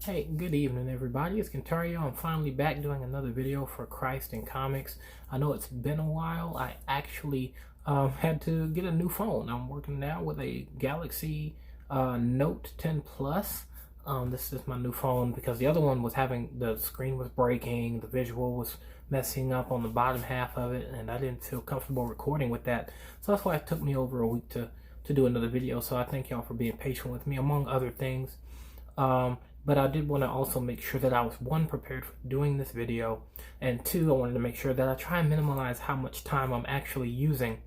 Hey, good evening everybody. It's Kentario. I'm finally back doing another video for Christ in Comics. I know it's been a while. I actually had to get a new phone. I'm working now with a Galaxy Note 10 Plus. This is my new phone because the other one was the screen was breaking, the visual was messing up on the bottom half of it, and I didn't feel comfortable recording with that. So that's why it took me over a week to do another video. So I thank y'all for being patient with me, among other things. But I did want to also make sure that I was, one, prepared for doing this video, and two, I wanted to make sure that I try and minimize how much time I'm actually using.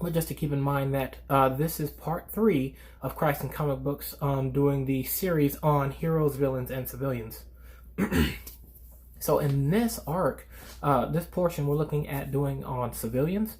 But just to keep in mind that this is part 3 of Christ in Comic Books, doing the series on heroes, villains, and civilians. So in this arc, this portion we're looking at doing on civilians.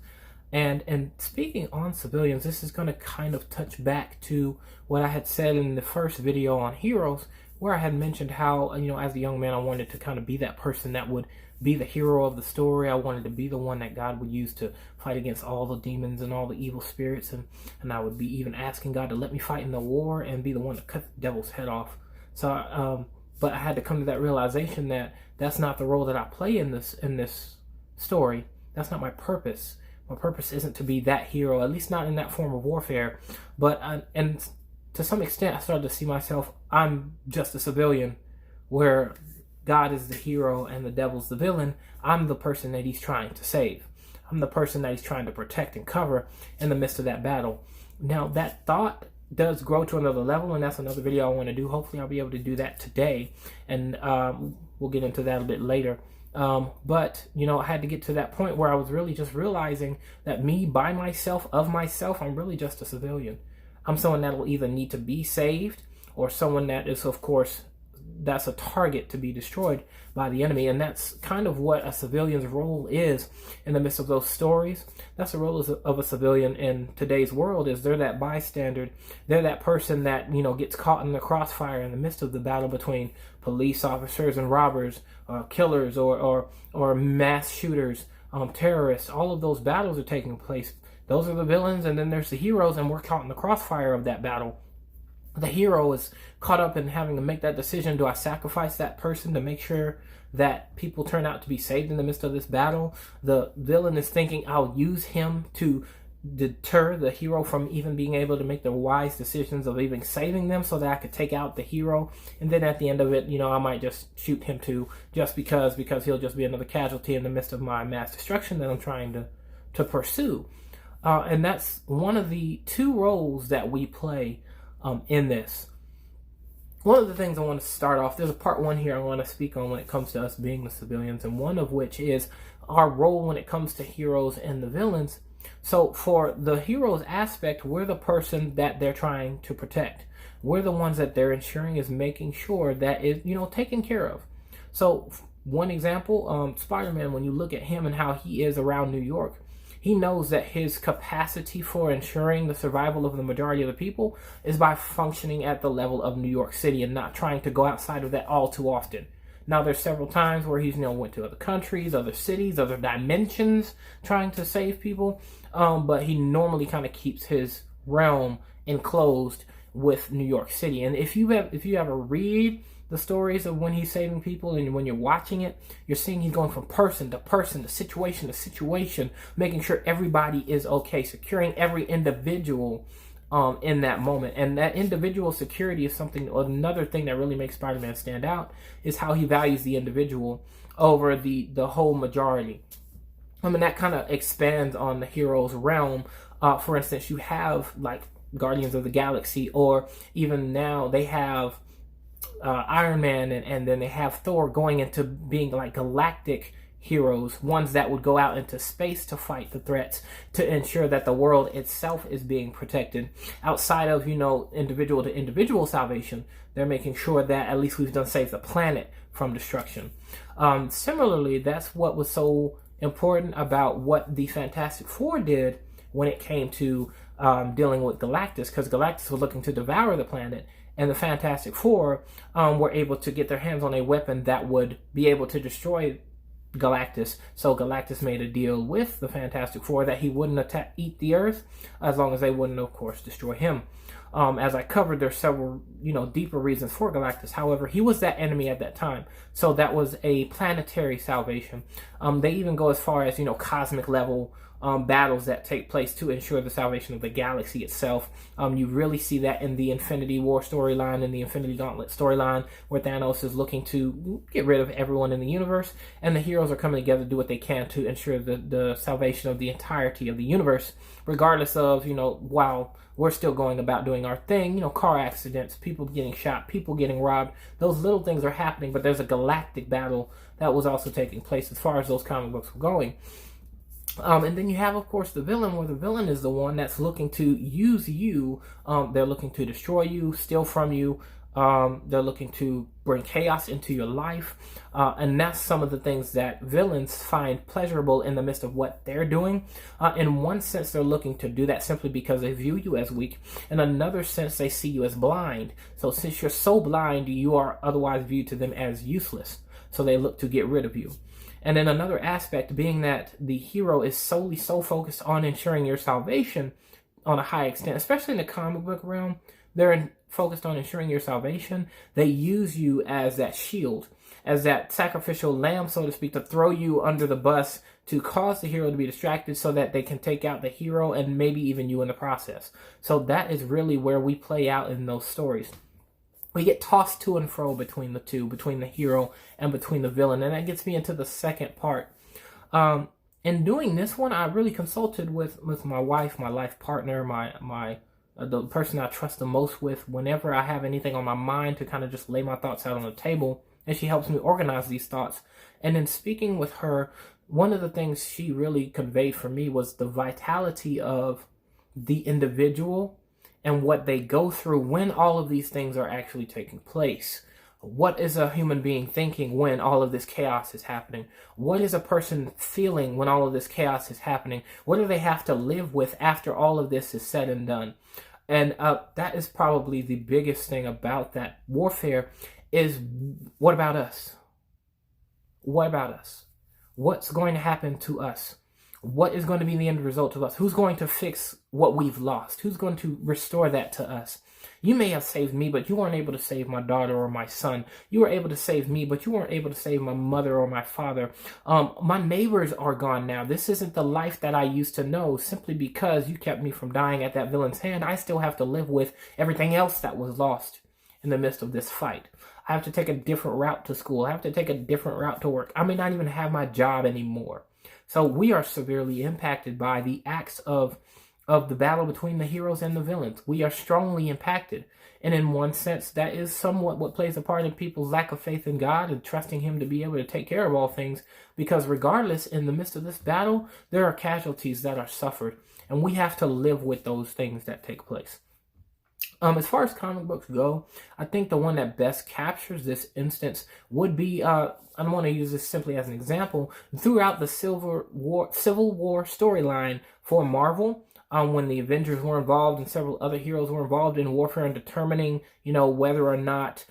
And speaking on civilians, this is going to kind of touch back to what I had said in the first video on heroes, where I had mentioned how, as a young man, I wanted to kind of be that person that would be the hero of the story. I wanted to be the one that God would use to fight against all the demons and all the evil spirits. And I would be even asking God to let me fight in the war and be the one to cut the devil's head off. So, but I had to come to that realization that that's not the role that I play in this story. That's not my purpose. My purpose isn't to be that hero, at least not in that form of warfare. But and to some extent, I started to see myself, I'm just a civilian, where God is the hero and the devil's the villain. I'm the person that he's trying to save. I'm the person that he's trying to protect and cover in the midst of that battle. Now, that thought does grow to another level, and that's another video I want to do. Hopefully, I'll be able to do that today, and we'll get into that a bit later. But, I had to get to that point where I was really just realizing that me, by myself, of myself, I'm really just a civilian. I'm someone that will either need to be saved, or someone that is, of course, that's a target to be destroyed by the enemy. And that's kind of what a civilian's role is in the midst of those stories. That's the role of a civilian in today's world, is they're that bystander. They're that person that, gets caught in the crossfire in the midst of the battle between police officers and robbers, killers, or mass shooters, terrorists. All of those battles are taking place. Those are the villains, and then there's the heroes, and we're caught in the crossfire of that battle. The hero is caught up in having to make that decision. Do I sacrifice that person to make sure that people turn out to be saved in the midst of this battle? The villain is thinking, I'll use him to deter the hero from even being able to make the wise decisions of even saving them, so that I could take out the hero. And then at the end of it, I might just shoot him too, just because he'll just be another casualty in the midst of my mass destruction that I'm trying to pursue. And that's one of the two roles that we play in this. One of the things I want to start off, there's a part 1 here I want to speak on when it comes to us being the civilians, and one of which is our role when it comes to heroes and the villains. So for the heroes aspect, we're the person that they're trying to protect. We're the ones that they're ensuring is making sure that is, taken care of. So one example, Spider-Man, when you look at him and how he is around New York, he knows that his capacity for ensuring the survival of the majority of the people is by functioning at the level of New York City and not trying to go outside of that all too often. Now, there's several times where he's, went to other countries, other cities, other dimensions trying to save people. But he normally kind of keeps his realm enclosed with New York City. And if you ever read the stories of when he's saving people, and when you're watching it, you're seeing he's going from person to person, to situation, making sure everybody is okay, securing every individual in that moment. And that individual security is another thing that really makes Spider-Man stand out, is how he values the individual over the whole majority. That kind of expands on the hero's realm. For instance, you have like Guardians of the Galaxy, or even now they have Iron Man, and then they have Thor going into being like galactic heroes, ones that would go out into space to fight the threats, to ensure that the world itself is being protected. Outside of, individual to individual salvation, they're making sure that at least we've done save the planet from destruction. Similarly, that's what was so important about what the Fantastic Four did when it came to dealing with Galactus, because Galactus was looking to devour the planet, and the Fantastic Four were able to get their hands on a weapon that would be able to destroy Galactus. So Galactus made a deal with the Fantastic Four that he wouldn't eat the Earth, as long as they wouldn't, of course, destroy him. As I covered, there's several, deeper reasons for Galactus. However, he was that enemy at that time. So that was a planetary salvation. They even go as far as, cosmic level battles that take place to ensure the salvation of the galaxy itself. You really see that in the Infinity War storyline and the Infinity Gauntlet storyline, where Thanos is looking to get rid of everyone in the universe, and the heroes are coming together to do what they can to ensure the salvation of the entirety of the universe, regardless of, while we're still going about doing our thing, car accidents, people getting shot, people getting robbed. Those little things are happening, but there's a galactic battle that was also taking place as far as those comic books were going. And then you have, of course, the villain, where the villain is the one that's looking to use you. They're looking to destroy you, steal from you. They're looking to bring chaos into your life. And that's some of the things that villains find pleasurable in the midst of what they're doing. In one sense, they're looking to do that simply because they view you as weak. In another sense, they see you as blind. So since you're so blind, you are otherwise viewed to them as useless. So they look to get rid of you. And then another aspect being that the hero is so focused on ensuring your salvation on a high extent, especially in the comic book realm. They're focused on ensuring your salvation. They use you as that shield, as that sacrificial lamb, so to speak, to throw you under the bus to cause the hero to be distracted so that they can take out the hero and maybe even you in the process. So that is really where we play out in those stories. We get tossed to and fro between the two, between the hero and between the villain. And that gets me into the second part. In doing this one, I really consulted with my wife, my life partner, the person I trust the most with whenever I have anything on my mind, to kind of just lay my thoughts out on the table. And she helps me organize these thoughts. And in speaking with her, one of the things she really conveyed for me was the vitality of the individual and what they go through when all of these things are actually taking place. What is a human being thinking when all of this chaos is happening? What is a person feeling when all of this chaos is happening? What do they have to live with after all of this is said and done? And that is probably the biggest thing about that warfare is, what about us? What about us? What's going to happen to us? What is going to be the end result of us? Who's going to fix what we've lost? Who's going to restore that to us? You may have saved me, but you weren't able to save my daughter or my son. You were able to save me, but you weren't able to save my mother or my father. My neighbors are gone now. This isn't the life that I used to know. Simply because you kept me from dying at that villain's hand, I still have to live with everything else that was lost in the midst of this fight. I have to take a different route to school. I have to take a different route to work. I may not even have my job anymore. So we are severely impacted by the acts of the battle between the heroes and the villains. We are strongly impacted. And in one sense, that is somewhat what plays a part in people's lack of faith in God and trusting Him to be able to take care of all things. Because regardless, in the midst of this battle, there are casualties that are suffered. And we have to live with those things that take place. As far as comic books go, I think the one that best captures this instance would be, I don't want to use this simply as an example, throughout the Civil War storyline for Marvel, when the Avengers were involved and several other heroes were involved in warfare and determining, whether or not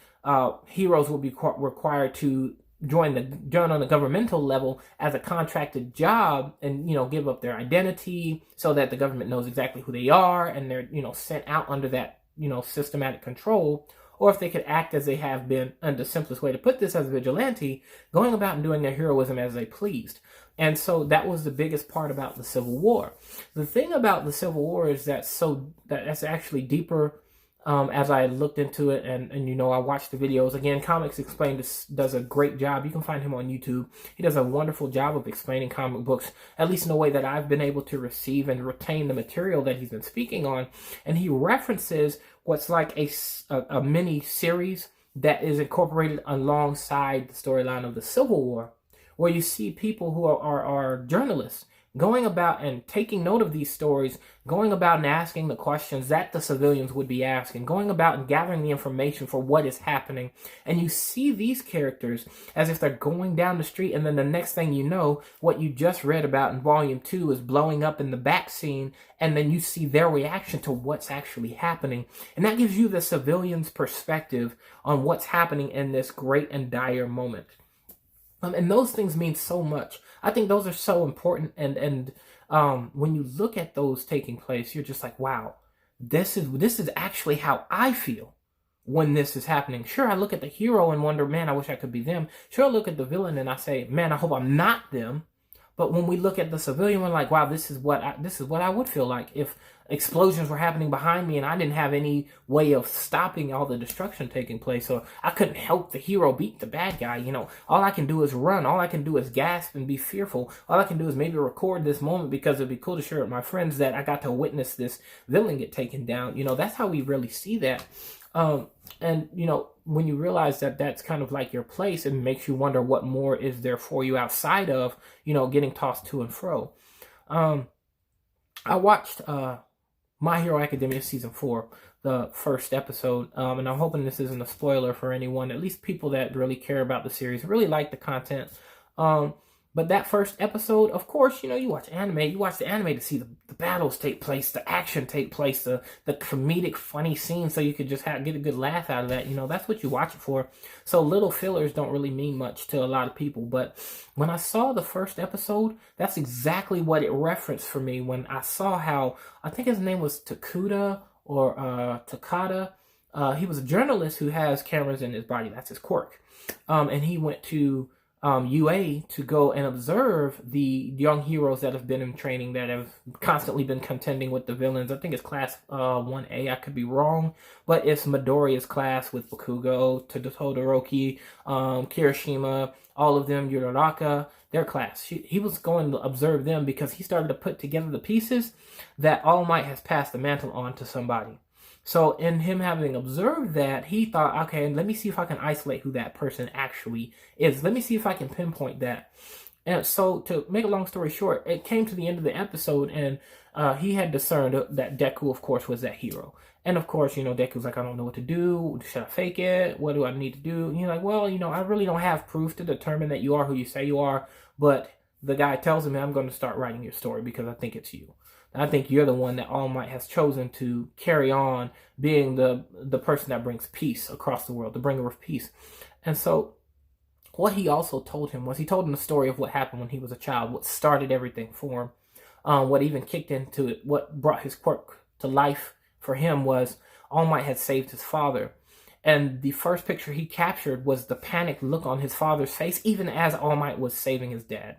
heroes will be required to join on the governmental level as a contracted job and, give up their identity so that the government knows exactly who they are and they're, sent out under that, systematic control, or if they could act as they have been, and the simplest way to put this, as a vigilante, going about and doing their heroism as they pleased. And so that was the biggest part about the Civil War. The thing about the Civil War is that's actually deeper. As I looked into it and I watched the videos. Again, Comics Explained does a great job. You can find him on YouTube. He does a wonderful job of explaining comic books, at least in a way that I've been able to receive and retain the material that he's been speaking on. And he references what's like a mini series that is incorporated alongside the storyline of the Civil War, where you see people who are journalists going about and taking note of these stories, going about and asking the questions that the civilians would be asking, going about and gathering the information for what is happening. And you see these characters as if they're going down the street, and then the next thing you know, what you just read about in Volume 2 is blowing up in the back scene, and then you see their reaction to what's actually happening. And that gives you the civilian's perspective on what's happening in this great and dire moment. And those things mean so much. I think those are so important. And when you look at those taking place, you're just like, wow, this is actually how I feel when this is happening. Sure, I look at the hero and wonder, man, I wish I could be them. Sure, I look at the villain and I say, man, I hope I'm not them. But when we look at the civilian, we're like, wow, this is what I would feel like if explosions were happening behind me and I didn't have any way of stopping all the destruction taking place. So I couldn't help the hero beat the bad guy. You know, all I can do is run. All I can do is gasp and be fearful. All I can do is maybe record this moment because it'd be cool to share with my friends that I got to witness this villain get taken down. You know, that's how we really see that. And, you know, when you realize that that's kind of like your place, it makes you wonder what more is there for you outside of, you know, getting tossed to and fro. I watched My Hero Academia Season 4, the first episode, and I'm hoping this isn't a spoiler for anyone, at least people that really care about the series, really like the content. But that first episode, of course, you know, you watch the anime to see the battles take place, the action take place, the comedic, funny scenes, so you could just get a good laugh out of that. You know, that's what you watch it for. So little fillers don't really mean much to a lot of people. But when I saw the first episode, that's exactly what it referenced for me when I saw how, I think his name was Takuda or Takada. He was a journalist who has cameras in his body. That's his quirk. And he went to UA to go and observe the young heroes that have been in training, that have constantly been contending with the villains. I think it's class 1A, I could be wrong, but it's Midoriya's class with Bakugo, Todoroki, Kirishima, all of them, Uraraka, their class. He was going to observe them because he started to put together the pieces that All Might has passed the mantle on to somebody. So in him having observed that, he thought, okay, let me see if I can isolate who that person actually is. Let me see if I can pinpoint that. And so to make a long story short, it came to the end of the episode and he had discerned that Deku, of course, was that hero. And of course, you know, Deku's like, I don't know what to do. Should I fake it? What do I need to do? And you're like, well, you know, I really don't have proof to determine that you are who you say you are. But the guy tells him, I'm going to start writing your story because I think it's you. I think you're the one that All Might has chosen to carry on being the person that brings peace across the world, the bringer of peace. And so what he also told him was, he told him the story of what happened when he was a child, what started everything for him, what even kicked into it, what brought his quirk to life for him was All Might had saved his father. And the first picture he captured was the panicked look on his father's face, even as All Might was saving his dad.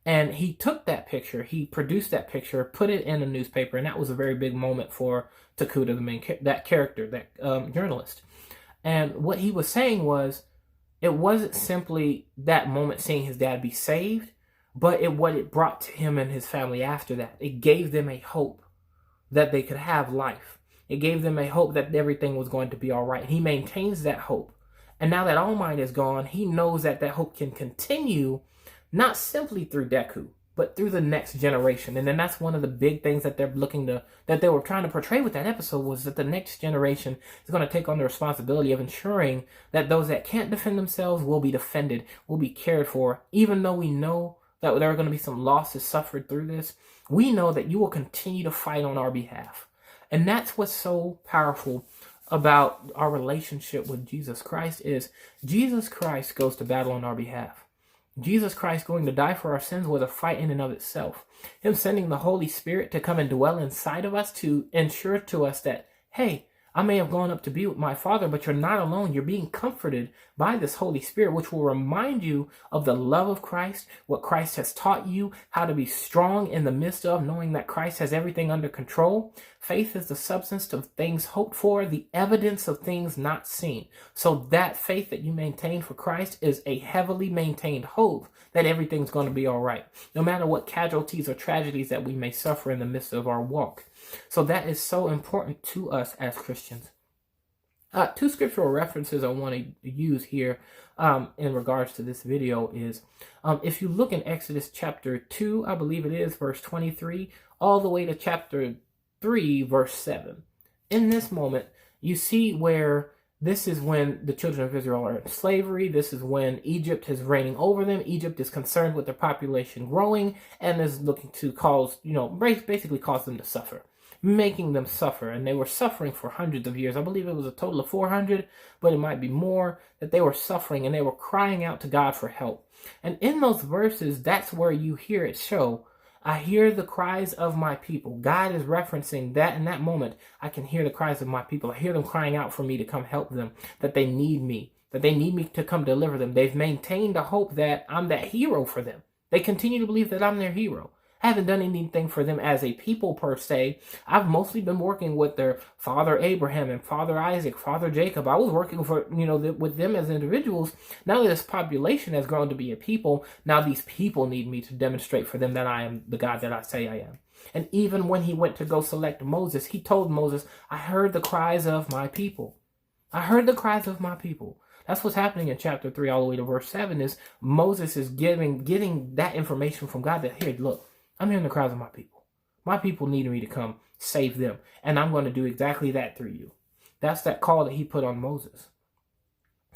And he took that picture, he produced that picture, put it in a newspaper, and that was a very big moment for Takuda, that character, that journalist. And what he was saying was, it wasn't simply that moment seeing his dad be saved, but what it brought to him and his family after that. It gave them a hope that they could have life. It gave them a hope that everything was going to be all right. He maintains that hope. And now that All Might is gone, he knows that that hope can continue, not simply through Deku, but through the next generation. And then that's one of the big things that that they were trying to portray with that episode, was that the next generation is going to take on the responsibility of ensuring that those that can't defend themselves will be defended, will be cared for. Even though we know that there are going to be some losses suffered through this, we know that you will continue to fight on our behalf. And that's what's so powerful about our relationship with Jesus Christ, is Jesus Christ goes to battle on our behalf. Jesus Christ going to die for our sins was a fight in and of itself. Him sending the Holy Spirit to come and dwell inside of us to ensure to us that, hey, I may have gone up to be with my Father, but you're not alone. You're being comforted by this Holy Spirit, which will remind you of the love of Christ, what Christ has taught you, how to be strong in the midst of knowing that Christ has everything under control. Faith is the substance of things hoped for, the evidence of things not seen. So that faith that you maintain for Christ is a heavily maintained hope that everything's going to be all right, no matter what casualties or tragedies that we may suffer in the midst of our walk. So that is so important to us as Christians. Two scriptural references I want to use here in regards to this video is, if you look in Exodus chapter 2, I believe it is, verse 23, all the way to chapter 3, verse 7. In this moment, you see where this is when the children of Israel are in slavery. This is when Egypt is reigning over them. Egypt is concerned with their population growing and is looking to basically cause them to suffer, making them suffer. And they were suffering for hundreds of years. I believe it was a total of 400, but it might be more, that they were suffering and they were crying out to God for help. And in those verses, that's where you hear it show I hear the cries of my people. God is referencing that in that moment. I can hear the cries of my people. I hear them crying out for me to come help them, that they need me, that they need me to come deliver them. They've maintained a hope that I'm that hero for them. They continue to believe that I'm their hero. I haven't done anything for them as a people per se. I've mostly been working with their father Abraham and father Isaac, father Jacob. I was working for, with them as individuals. Now that this population has grown to be a people, now these people need me to demonstrate for them that I am the God that I say I am. And even when he went to go select Moses, he told Moses, I heard the cries of my people. I heard the cries of my people. That's what's happening in chapter 3 all the way to verse 7 is Moses is getting that information from God that, here, look, I'm hearing the cries of my people. My people need me to come save them. And I'm going to do exactly that through you. That's that call that he put on Moses.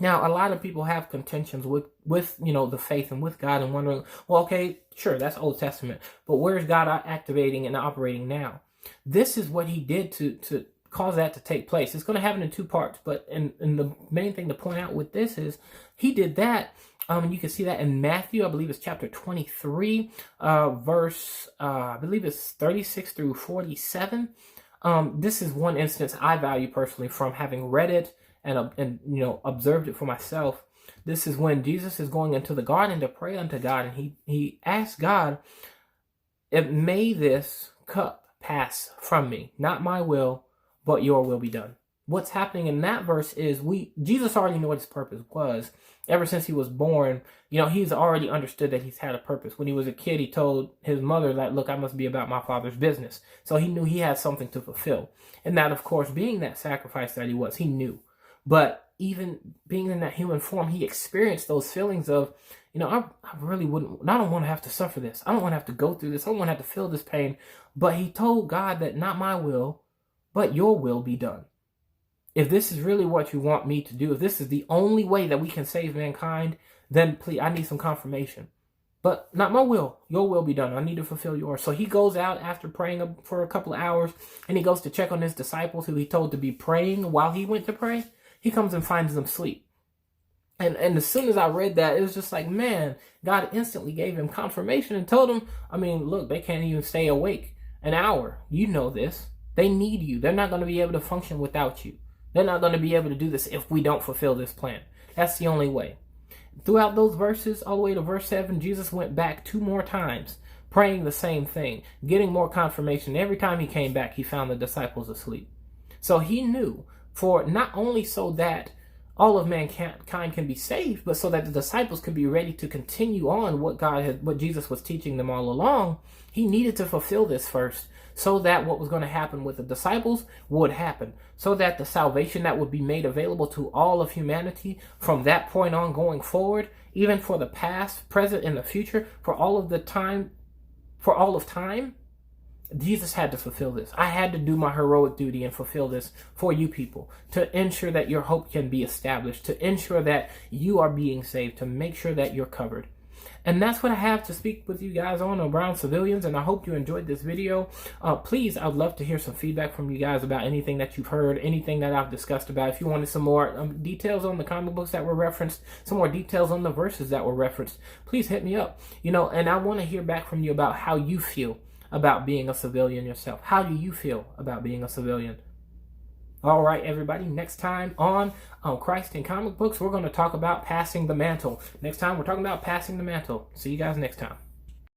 Now, a lot of people have contentions with the faith and with God and wondering, well, okay, sure, that's Old Testament. But where's God activating and operating now? This is what he did to cause that to take place. It's going to happen in 2 parts. But and the main thing to point out with this is he did that. You can see that in Matthew, I believe it's chapter 23, verse, I believe it's 36 through 47. This is one instance I value personally from having read it and observed it for myself. This is when Jesus is going into the garden to pray unto God, and he asks God, may this cup pass from me, not my will, but your will be done. What's happening in that verse is Jesus already knew what his purpose was. Ever since he was born, he's already understood that he's had a purpose. When he was a kid, he told his mother that, look, I must be about my father's business. So he knew he had something to fulfill. And that, of course, being that sacrifice that he was, he knew. But even being in that human form, he experienced those feelings of, I really I don't want to have to suffer this. I don't want to have to go through this. I don't want to have to feel this pain. But he told God that not my will, but your will be done. If this is really what you want me to do, if this is the only way that we can save mankind, then please, I need some confirmation. But not my will, your will be done. I need to fulfill yours. So he goes out after praying for a couple of hours, and he goes to check on his disciples who he told to be praying while he went to pray. He comes and finds them asleep. And as soon as I read that, it was just like, man, God instantly gave him confirmation and told him, look, they can't even stay awake an hour. You know this. They need you. They're not going to be able to function without you. They're not going to be able to do this if we don't fulfill this plan. That's the only way. Throughout those verses, all the way to verse 7, Jesus went back 2 more times, praying the same thing, getting more confirmation. Every time he came back, he found the disciples asleep. So he knew, for not only so that all of mankind can be saved, but so that the disciples could be ready to continue on what Jesus was teaching them all along, he needed to fulfill this first, so that what was going to happen with the disciples would happen, so that the salvation that would be made available to all of humanity from that point on going forward, even for the past, present, and the future, for all of time, Jesus had to fulfill this. I had to do my heroic duty and fulfill this for you people, to ensure that your hope can be established, to ensure that you are being saved, to make sure that you're covered. And that's what I have to speak with you guys on around civilians, and I hope you enjoyed this video. Please, I'd love to hear some feedback from you guys about anything that you've heard, anything that I've discussed about. If you wanted some more details on the comic books that were referenced, some more details on the verses that were referenced, please hit me up. And I want to hear back from you about how you feel about being a civilian yourself. How do you feel about being a civilian? All right, everybody, next time on Christ in Comic Books, we're going to talk about passing the mantle. Next time, we're talking about passing the mantle. See you guys next time.